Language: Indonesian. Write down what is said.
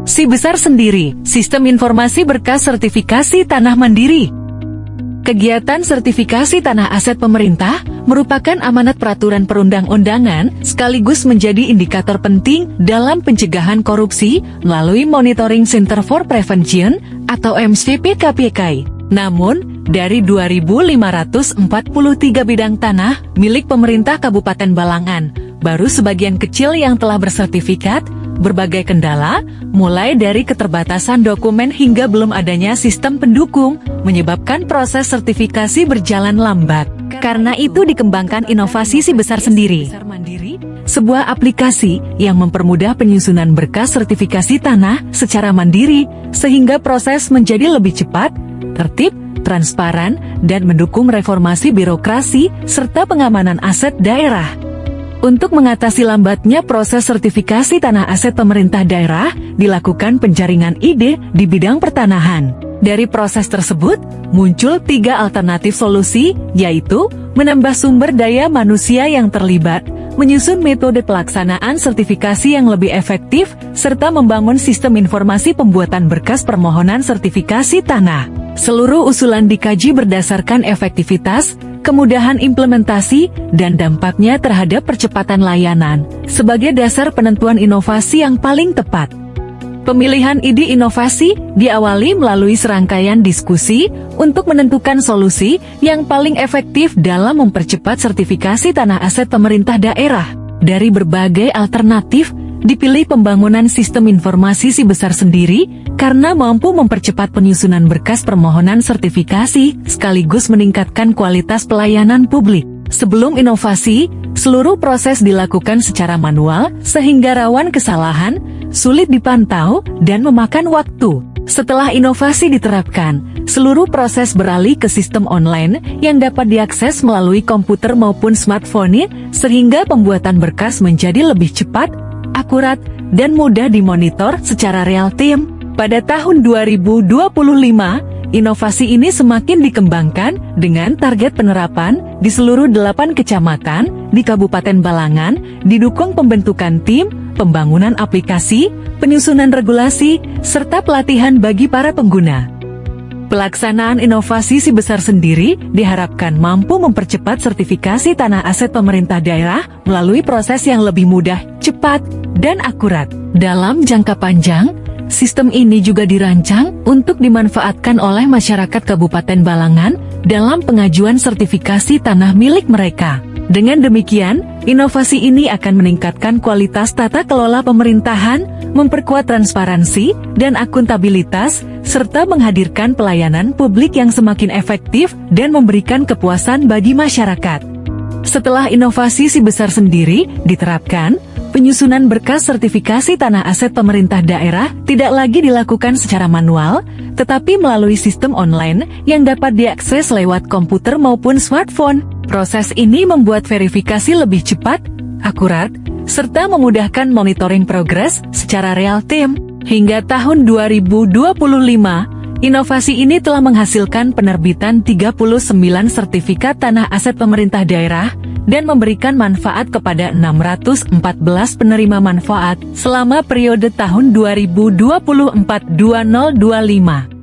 Si Besar sendiri, Sistem Informasi Berkas Sertifikasi Tanah Mandiri. Kegiatan sertifikasi tanah aset pemerintah merupakan amanat peraturan perundang-undangan sekaligus menjadi indikator penting dalam pencegahan korupsi melalui Monitoring Center for Prevention atau MCP-KPK. Namun, dari 2.543 bidang tanah milik pemerintah Kabupaten Balangan, baru sebagian kecil yang telah bersertifikat. Berbagai kendala, mulai dari keterbatasan dokumen hingga belum adanya sistem pendukung, menyebabkan proses sertifikasi berjalan lambat. Karena itu dikembangkan inovasi Si Besar sendiri. Sebuah aplikasi yang mempermudah penyusunan berkas sertifikasi tanah secara mandiri, sehingga proses menjadi lebih cepat, tertib, transparan, dan mendukung reformasi birokrasi, serta pengamanan aset daerah. Untuk mengatasi lambatnya proses sertifikasi tanah aset pemerintah daerah, dilakukan penjaringan ide di bidang pertanahan. Dari proses tersebut, muncul 3 alternatif solusi, yaitu menambah sumber daya manusia yang terlibat, menyusun metode pelaksanaan sertifikasi yang lebih efektif, serta membangun sistem informasi pembuatan berkas permohonan sertifikasi tanah. Seluruh usulan dikaji berdasarkan efektivitas, kemudahan implementasi, dan dampaknya terhadap percepatan layanan, sebagai dasar penentuan inovasi yang paling tepat. Pemilihan ide inovasi diawali melalui serangkaian diskusi untuk menentukan solusi yang paling efektif dalam mempercepat sertifikasi tanah aset pemerintah daerah. Dari berbagai alternatif, dipilih pembangunan sistem informasi Si Besar sendiri karena mampu mempercepat penyusunan berkas permohonan sertifikasi sekaligus meningkatkan kualitas pelayanan publik. Sebelum inovasi, seluruh proses dilakukan secara manual sehingga rawan kesalahan, sulit dipantau, dan memakan waktu. Setelah inovasi diterapkan, seluruh proses beralih ke sistem online yang dapat diakses melalui komputer maupun smartphone, sehingga pembuatan berkas menjadi lebih cepat, akurat, dan mudah dimonitor secara real-time. Pada tahun 2025, inovasi ini semakin dikembangkan dengan target penerapan di seluruh 8 kecamatan di Kabupaten Balangan, didukung pembentukan tim, pembangunan aplikasi, penyusunan regulasi, serta pelatihan bagi para pengguna. Pelaksanaan inovasi Si Besar sendiri diharapkan mampu mempercepat sertifikasi tanah aset pemerintah daerah melalui proses yang lebih mudah, cepat, dan akurat. Dalam jangka panjang, sistem ini juga dirancang untuk dimanfaatkan oleh masyarakat Kabupaten Balangan dalam pengajuan sertifikasi tanah milik mereka. Dengan demikian, inovasi ini akan meningkatkan kualitas tata kelola pemerintahan, memperkuat transparansi dan akuntabilitas, serta menghadirkan pelayanan publik yang semakin efektif dan memberikan kepuasan bagi masyarakat. Setelah inovasi Si Besar sendiri diterapkan, penyusunan berkas sertifikasi tanah aset pemerintah daerah tidak lagi dilakukan secara manual, tetapi melalui sistem online yang dapat diakses lewat komputer maupun smartphone. Proses ini membuat verifikasi lebih cepat, akurat, serta memudahkan monitoring progres secara real-time. Hingga tahun 2025, inovasi ini telah menghasilkan penerbitan 39 sertifikat tanah aset pemerintah daerah dan memberikan manfaat kepada 614 penerima manfaat selama periode tahun 2024-2025.